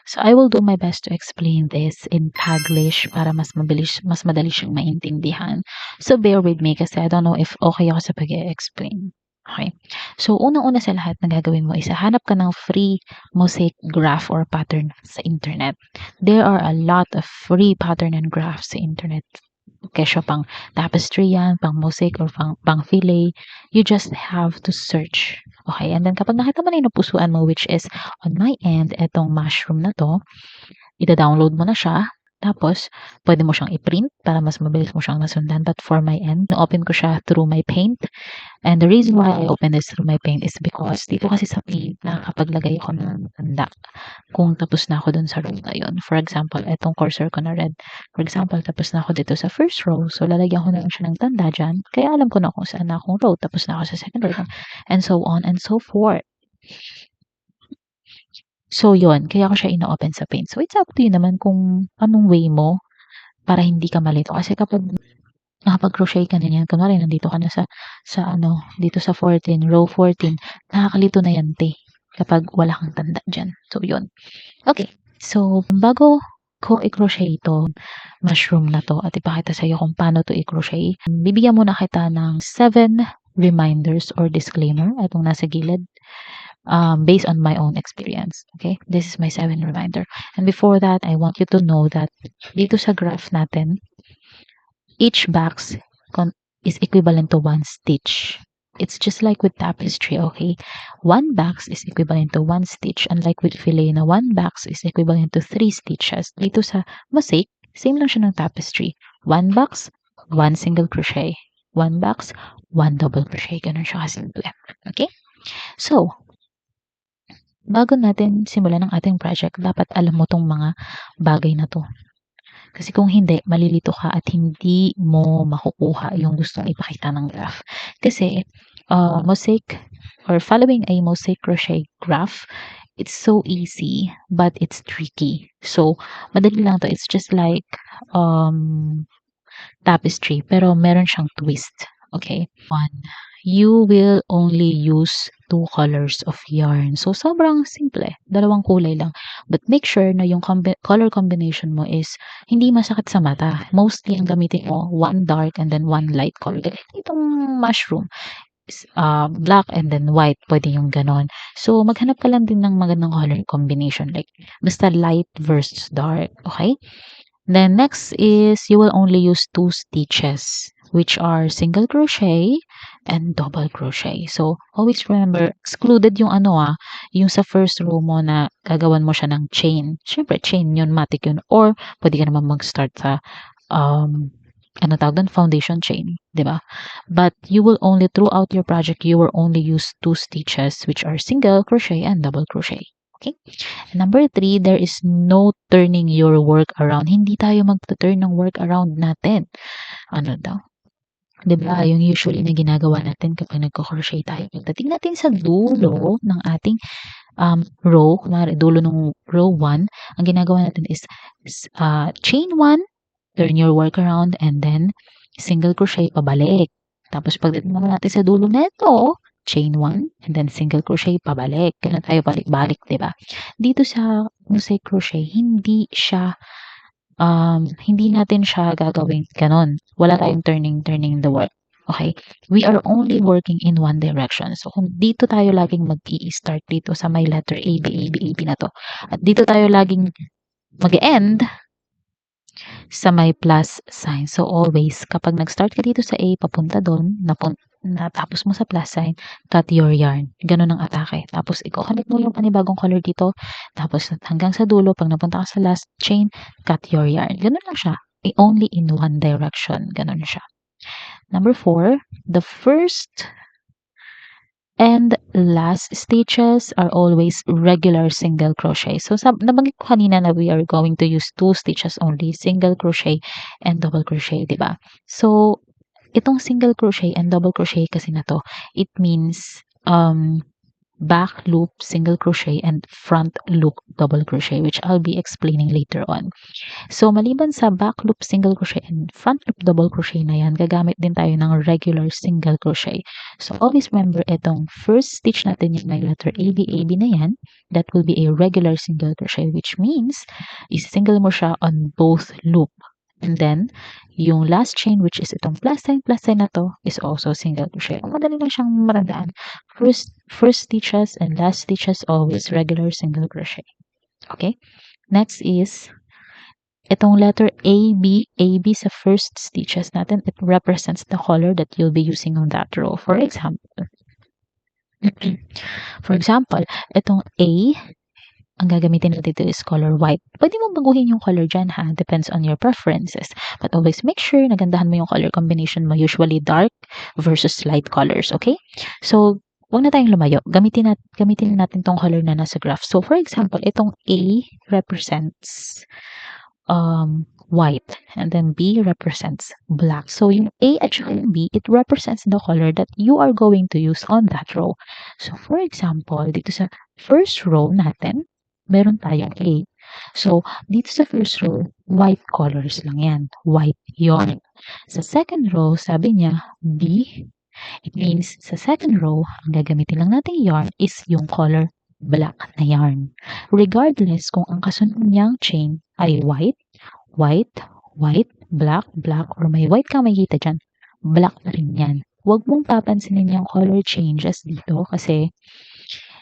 So I will do my best to explain this in Taglish para mas madali siyang maintindihan. So bear with me kasi I don't know if okay ako sa pag-e-explain. Okay. So unang-una sa lahat na gagawin mo is hanap ka ng free mosaic graph or pattern sa internet. There are a lot of free pattern and graphs sa internet. Kesyo pang tapestry yan, pang mosaic or pang fillet. You just have to search. Okay, and then kapag nakita mo na yung napusuan mo, which is on my end, etong mushroom na to, ida-download mo na siya. Tapos, pwede mo siyang i-print para mas mabilis mo siyang masundan. But for my end, na-open ko siya through my paint. And the reason why I open this through my paint is because dito kasi sa paint, nakakapaglagay ako ng tanda kung tapos na ako dun sa row na yun. For example, etong cursor ko na red. For example, tapos na ako dito sa first row. So, lalagyan ko na lang siya ng tanda dyan. Kaya alam ko na kung saan na akong row. Tapos na ako sa second row. And so on and so forth. So, yun. Kaya ko siya ina-open sa paint. So, it's up to you naman kung anong way mo para hindi ka malito. Kasi kapag nakapag-crochet ka na yan, kunwari nandito ka na dito sa 14, row 14, nakakalito na yan, te. Kapag wala kang tanda dyan. So, yun. Okay. So, bago ko i-crochet ito, mushroom na to, at ipakita sa iyo kung paano to i-crochet, bibigyan muna kita ng 7 reminders or disclaimer, itong nasa gilid. Based on my own experience. Okay, this is my 7 reminder. And before that, I want you to know that dito sa graph natin, each box is equivalent to 1 stitch. It's just like with tapestry, okay? 1 box is equivalent to 1 stitch. Unlike with fillet na 1 box is equivalent to 3 stitches. Dito sa mosaic, same lang siya ng tapestry. 1 box, 1 single crochet. 1 box, 1 double crochet. Ganun siya kasimple. Okay? So, bago natin simulan ang ating project, dapat alam mo tong mga bagay na to. Kasi kung hindi, malilito ka at hindi mo makukuha yung gusto ipakita ng graph. Kasi mosaic or following a mosaic crochet graph, it's so easy but it's tricky. So, madali lang to. It's just like tapestry pero meron siyang twist. Okay? One, you will only use 2 colors of yarn. So, sobrang simple. Dalawang kulay lang. But make sure na yung color combination mo is hindi masakit sa mata. Mostly, ang gamitin mo, 1 dark and then 1 light color. Itong mushroom is black and then white. Pwede yung ganon. So, maghanap ka lang din ng magandang color combination. Like, basta light versus dark. Okay? Then, next is you will only use 2 stitches, which are single crochet and double crochet. So, always remember, excluded yung yung sa first row mo na gagawan mo siya ng chain. Siyempre, chain yun, matic yun. Or, pwede ka naman mag-start sa, foundation chain, di ba? But you will only, throughout your project, you will only use 2 stitches, which are single crochet and double crochet. Okay? Number 3, there is no turning your work around. Hindi tayo magta-turn ng work around natin. Ano daw? Diba? Yung usually na ginagawa natin kapag nagko-crochet tayo. Pagdating natin sa dulo ng ating row, kunwari dulo ng row 1, ang ginagawa natin is chain 1, turn your work around, and then single crochet pabalik. Tapos pagdating natin sa dulo nito, chain 1, and then single crochet pabalik. Ganun tayo balik-balik, diba? Dito sa mosaic crochet, hindi natin siya gagawin ganon. Wala tayong turning the work. Okay? We are only working in one direction. So, kung dito tayo laging mag-i-start dito sa may letter A, B, A, B, A, B na to. At dito tayo laging mag-end sa may plus sign. So, always, kapag nag-start ka dito sa A, papunta doon, natapos mo sa plus sign, cut your yarn. Ganun ang atake. Tapos, ikukulit mo yung panibagong color dito. Tapos, hanggang sa dulo, pag napunta ka sa last chain, cut your yarn. Ganun lang siya. Only in one direction. Ganun siya. Number 4, the first and last stitches are always regular single crochet. So, nabanggit ko kanina na we are going to use 2 stitches only, single crochet and double crochet, di ba? So, itong single crochet and double crochet kasi na to, it means back loop single crochet and front loop double crochet, which I'll be explaining later on. So, maliban sa back loop single crochet and front loop double crochet na yan, gagamit din tayo ng regular single crochet. So, always remember itong first stitch natin yung may letter AB, AB na yan, that will be a regular single crochet, which means is-single mo siya on both loop. And then, yung last chain, which is itong plus sign na to, is also single crochet. Madali lang siyang matandaan. First stitches and last stitches, always regular single crochet. Okay? Next is, itong letter AB, AB sa first stitches natin, it represents the color that you'll be using on that row. For example, itong A, ang gagamitin natin dito is color white. Pwede mo baguhin yung color dyan ha, depends on your preferences. But always make sure na gandahan mo yung color combination mo, usually dark versus light colors, okay? So, huwag na tayong lumayo. Gamitin natin tong color na nasa graph. So, for example, itong A represents white, and then B represents black. So, yung A at yung B, it represents the color that you are going to use on that row. So, for example, dito sa first row natin, meron tayong A. So, dito sa first row, white colors lang yan. White yarn. Sa second row, sabi niya, B. It means, sa second row, ang gagamitin lang natin yarn is yung color black na yarn. Regardless kung ang kasunod niyang chain ay white, white, white, black, black, or may white kang makikita dyan, black na rin yan. Huwag mong papansinin yung color changes dito kasi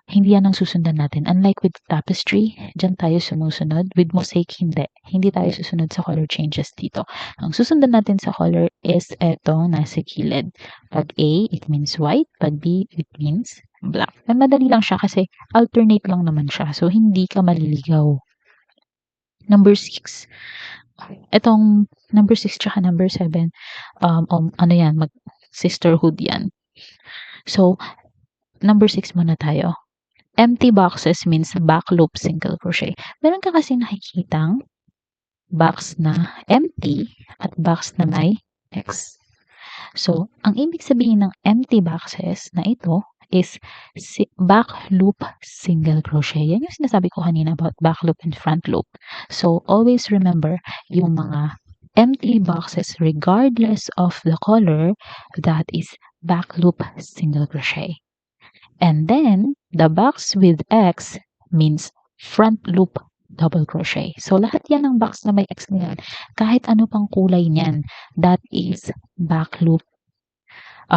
hindi yan ang susundan natin. Unlike with tapestry, dyan tayo sumusunod. With mosaic, hindi. Hindi tayo susunod sa color changes dito. Ang susundan natin sa color is etong nasa kilid. Pag A, it means white. Pag B, it means black. And madali lang siya kasi alternate lang naman siya. So, hindi ka maliligaw. Number 6. Etong number 6 tsaka number 7, ano yan, sisterhood yan. So, number 6 muna tayo. Empty boxes means back loop single crochet. Meron ka kasi nakikitang box na empty at box na may X. So, ang ibig sabihin ng empty boxes na ito is back loop single crochet. Yan yung sinasabi ko kanina about back loop and front loop. So, always remember yung mga empty boxes regardless of the color, that is back loop single crochet. And then, the box with X means front loop double crochet. So, lahat yan ng box na may X na yan, kahit ano pang kulay niyan, that is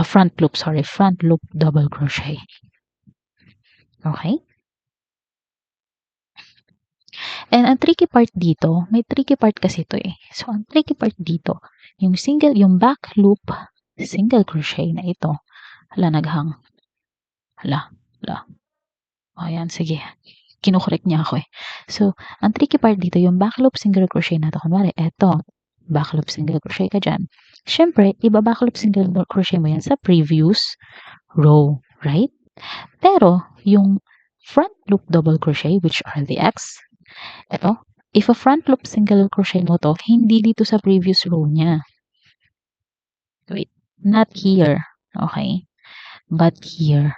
front loop double crochet. Okay? And ang tricky part dito, may tricky part kasi ito eh. So, ang tricky part dito, yung back loop single crochet na ito, naghang. Ayan, sige. Kinukorek niya ako eh. So, ang tricky part dito, yung back loop single crochet na to, kunwari, eto, back loop single crochet ka dyan. Siyempre, back loop single crochet mo yan sa previous row, right? Pero, yung front loop double crochet, which are the X, eto, if a front loop single crochet mo to, hindi dito sa previous row niya. Wait, not here. Okay? But here.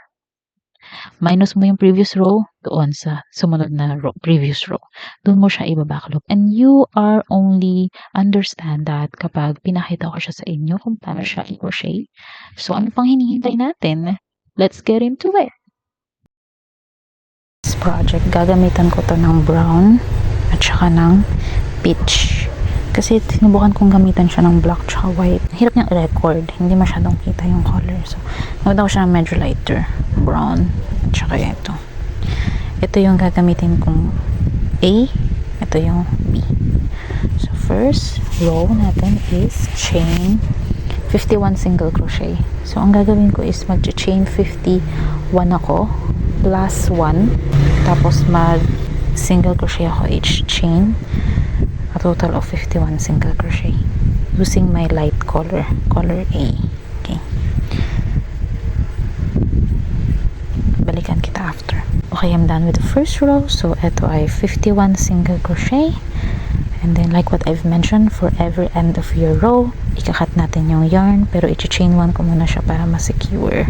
Minus mo yung previous row doon sa sumunod na row, previous row. Doon mo siya back loop. And you are only understand that kapag pinakita ko siya sa inyo kung paano siya i-crochet. So, ano pang hinihintay natin? Let's get into it. This project, gagamitan ko to ng brown at saka ng peach. Kasi sinubukan kong gamitan siya ng black tsaka white. Hirap niyang i-record. Hindi masyadong kita yung color. So, gamitan ko siya ng medyo lighter. Brown. At saka ito. Ito yung gagamitin kong A. Ito yung B. So, first row natin is chain 51 single crochet. So, ang gagawin ko is mag-chain 51 ako. Plus 1. Tapos, mag-single crochet ako each chain. A total of 51 single crochet using my light color A. Okay, balikan kita after. Okay, I'm done with the first row. So ito ay 51 single crochet, and then like what I've mentioned, for every end of your row ikakat natin yung yarn, pero i-chain 1 ko muna siya para ma-secure.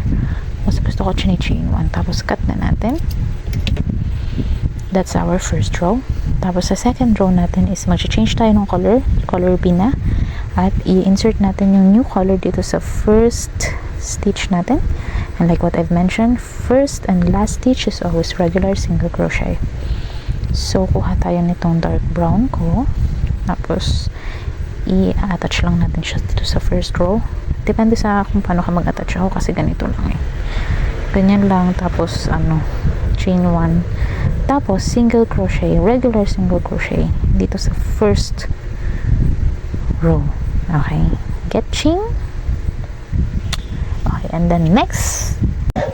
Mas gusto ko chain 1. Tapos cut na natin. That's our first row. Tapos sa second row natin is mag-change tayo ng color B na. At i-insert natin yung new color dito sa first stitch natin. And like what I've mentioned, first and last stitch is always regular single crochet. So, kuha tayo nitong dark brown ko. Tapos, i-attach lang natin siya dito sa first row. Depende sa kung paano ka mag-attach. Ako kasi ganito lang eh. Ganyan lang. Tapos, chain 1. Tapos, single crochet, regular single crochet dito sa first row. Okay. Getching. Okay. And then, next.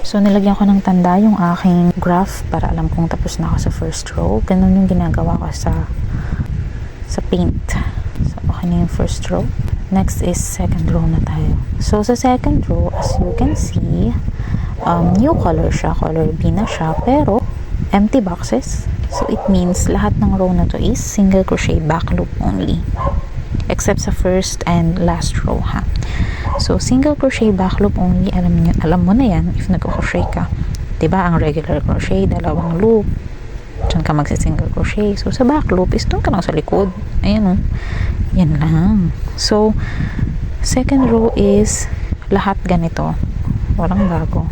So, nilagyan ko ng tanda yung aking graph para alam kong tapos na ako sa first row. Ganun yung ginagawa ko sa paint. So, okay na yung first row. Next is second row na tayo. So, sa second row, as you can see, new color siya. Color B na siya. Pero, empty boxes. So, it means lahat ng row na to is single crochet back loop only. Except sa first and last row, ha? So, single crochet back loop only, alam mo na yan if nag-crochet ka. Diba, ang regular crochet, dalawang loop. Diyan ka magsi-single crochet. So, sa back loop is doon ka lang sa likod. Ayan, oh. Yan lang. So, second row is lahat ganito. Walang bago.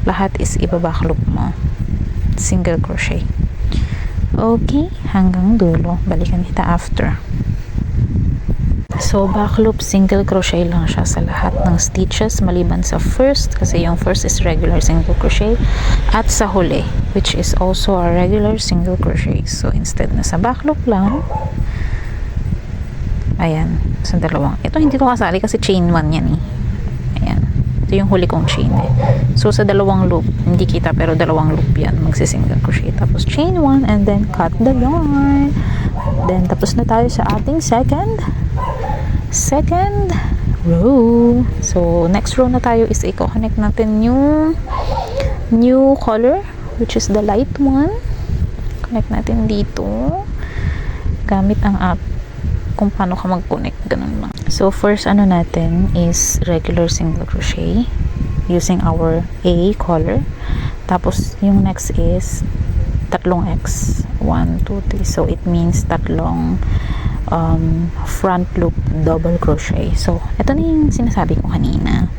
Lahat is iba-back loop mo. Single crochet. Okay, hanggang dulo. Balikan kita after. So, back loop, single crochet lang siya sa lahat ng stitches maliban sa first, kasi yung first is regular single crochet, at sa huli, which is also a regular single crochet. So, instead na sa back loop lang, ayan, sa dalawang. Ito hindi ko kasali kasi chain 1 yan eh. Ayan. Ito yung huli kong chain eh. So, sa dalawang loop, hindi kita pero dalawang loop yan, magsi-single crochet. Tapos, chain 1 and then cut the yarn. Then, tapos na tayo sa ating second row. So, next row na tayo is i-connect natin yung new color, which is the light one. Connect natin dito. Gamit ang app kung paano ka mag-connect. Ganun lang. So, first natin is regular single crochet using our A color. Tapos, yung next is tatlong X. 1, 2, 3. So, it means tatlong front loop double crochet. So, ito na yung sinasabi ko kanina.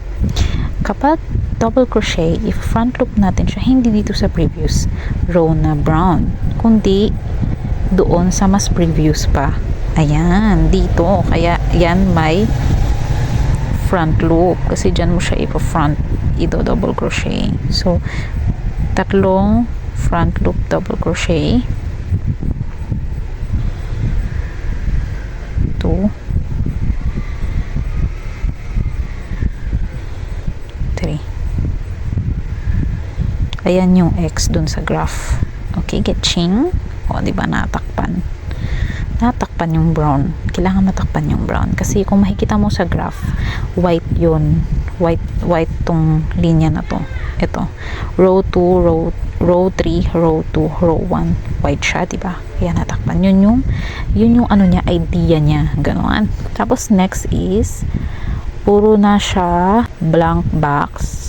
Kapag double crochet, if front loop natin siya, hindi dito sa previous row na brown, kundi doon sa mas previous pa. Ayan, dito. Kaya, yan may front loop. Kasi dyan mo siya ipa-front, double crochet. So, tatlong front loop double crochet. 2, 3. Ayan yung X dun sa graph. Okay, getching. O, diba natakpan? Natakpan yung brown. Kailangan matakpan yung brown. Kasi kung makikita mo sa graph, white yun. White tong linya na to. Ito. Row 2, row 3, row 2, row 1. White siya, diba? Kaya natakpan. Yun yung ano niya, idea niya. Ganon. Tapos next is, puro na siya blank box.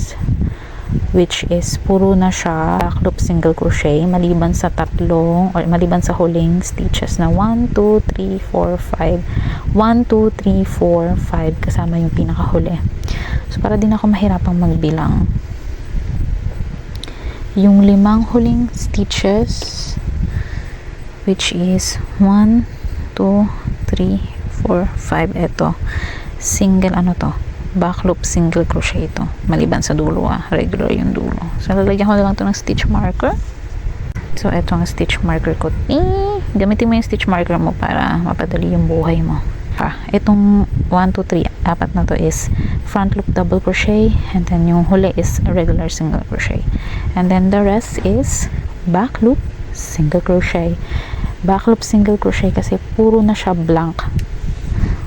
Which is, puro na siya back loop single crochet maliban sa maliban sa huling stitches na 1, 2, 3, 4, 5. 1, 2, 3, 4, 5 kasama yung pinakahuli. So, para din ako mahirapang magbilang. Yung 5 huling stitches, which is 1, 2, 3, 4, 5. Ito. Single back loop single crochet ito. Maliban sa dulo regular yung dulo. So, lalagyan ko na lang ito ng stitch marker. So, ito ang stitch marker ko. Gamitin mo yung stitch marker mo para mapadali yung buhay mo. Itong 1, 2, 3, 4 na to is front loop double crochet, and then yung huli is regular single crochet. And then the rest is back loop single crochet. Back loop single crochet kasi puro na siya blank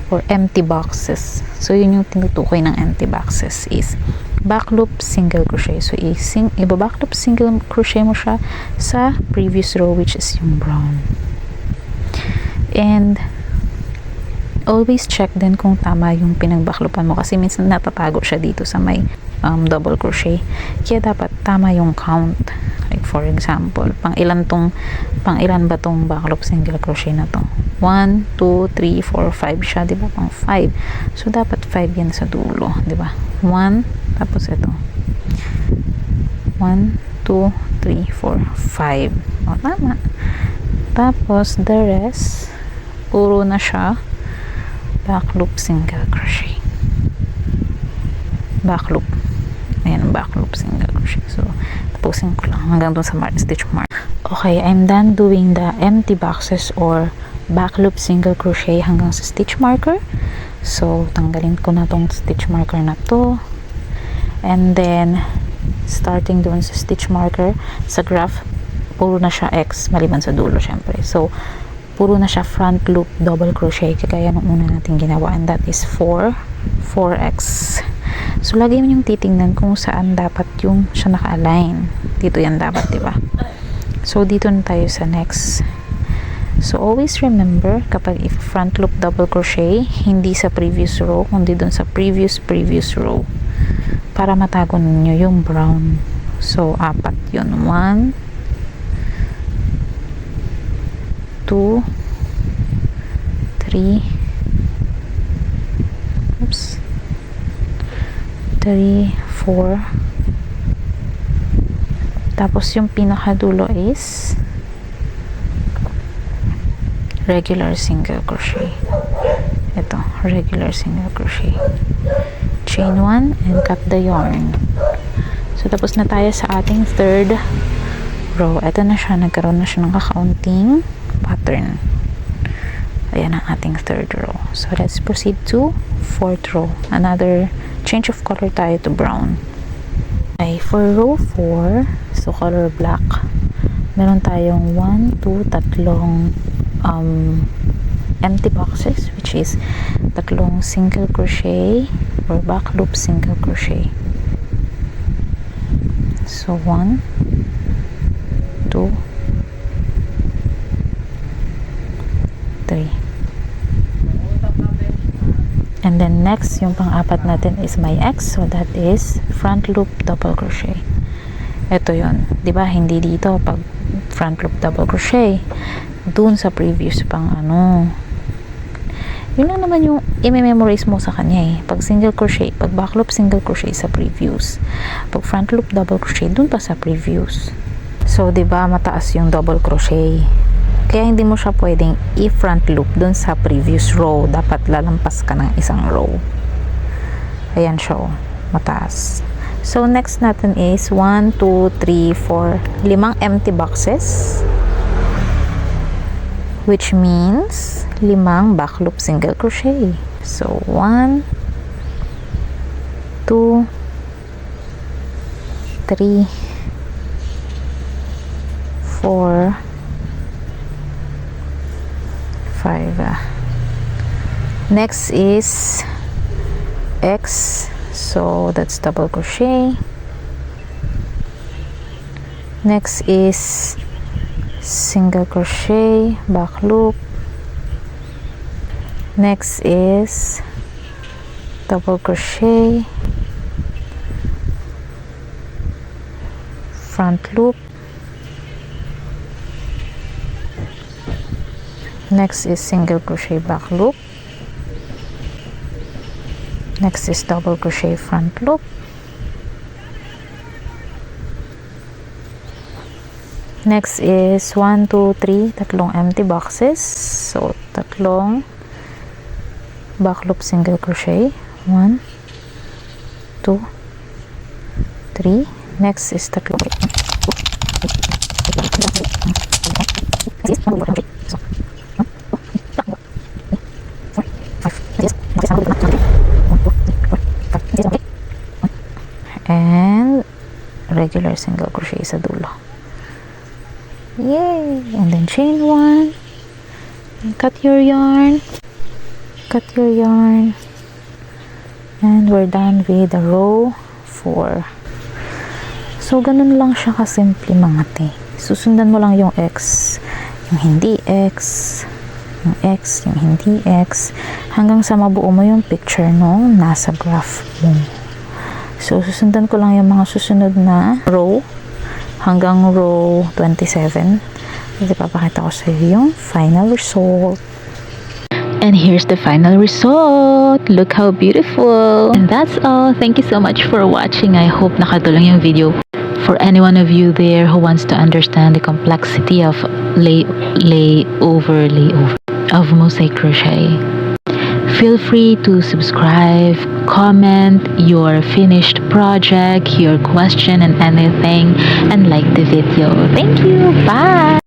or empty boxes. So, yun yung tinutukoy ng empty boxes is back loop single crochet. So, iba-back loop single crochet mo siya sa previous row, which is yung brown. And always check din kung tama yung pinagbaklupan mo kasi minsan natatago siya dito sa may double crochet. Kaya dapat tama yung count. Like for example, pang ilan ba tong backloop single crochet na to? 1, 2, 3, 4, 5 siya, di ba? Pang 5. So dapat 5 yan sa dulo, di ba? 1, tapos ito. 1, 2, 3, 4, 5. O, tama. Tapos the rest, puro na siya backloop single crochet. Backloop. Ayan, backloop single crochet. So, tapusin ko lang hanggang dun sa stitch mark. Okay, I'm done doing the empty boxes or backloop single crochet hanggang sa stitch marker. So, tanggalin ko na tong stitch marker na to. And then, starting dun sa stitch marker, sa graph, puro na siya X, maliban sa dulo, syempre. So, puro na siya front loop double crochet, kagaya ng una natin ginawa, and that is 4x. So, lagi mo yung titingnan kung saan dapat yung siya naka-align. Dito yan dapat, diba? So, dito na tayo sa next. So, always remember, kapag if front loop double crochet, hindi sa previous row, kundi dun sa previous row. Para matago ninyo yung brown. So, 4 yun. 1, 2, 3, oops, 3, 4, tapos yung pinakadulo is regular single crochet. Ito, regular single crochet. Chain 1 and cut the yarn. So, tapos na tayo sa ating third row. Ito na siya, nagkaroon na siya ng kakaunting pattern. Ayan ang ating third row. So, let's proceed to fourth row. Another change of color tayo to brown. Okay, for row 4, so color black, meron tayong 1, 2, tatlong empty boxes, which is tatlong single crochet or back loop single crochet. So, 1, 2, 3. And then next, yung pang-apat natin is my X. So, that is front loop double crochet. Ito yun. Diba? Hindi dito pag front loop double crochet. Dun sa previous pang ano. Yun lang naman yung i-memorize mo sa kanya eh. Pag single crochet, pag back loop single crochet sa previous. Pag front loop double crochet, dun pa sa previous. So, diba, mataas yung double crochet. Kaya hindi mo siya pwedeng i-front loop dun sa previous row. Dapat lalampas ka ng isang row. Ayan siya, oh. Mataas. So, next natin is 1, 2, 3, 4. 5 empty boxes. Which means 5 back loop single crochet. So, 1, 2, 3, 4, 5. Next is X, so that's double crochet. Next is single crochet, back loop. Next is double crochet, front loop. Next is single crochet, back loop. Next is double crochet, front loop. Next is 1, 2, 3, tatlong empty boxes. So, tatlong back loop single crochet. 1, 2, 3. Next is tatlong and regular single crochet sa dulo. Yay! And then chain 1 and cut your yarn, and we're done with the row 4. So, ganun lang siya kasimple mga te. Susundan mo lang yung X, yung hindi X, yung X, yung hindi X, hanggang sa mabuo mo yung picture nung nasa graph mo. So, susundan ko lang yung mga susunod na row hanggang row 27. Kasi papakita ko sa iyo yung final result. And here's the final result. Look how beautiful. And that's all. Thank you so much for watching. I hope nakatulong yung video for any one of you there who wants to understand the complexity of layover of mosaic crochet. Feel free to subscribe, comment your finished project, your question and anything, and like the video. Thank you. Bye.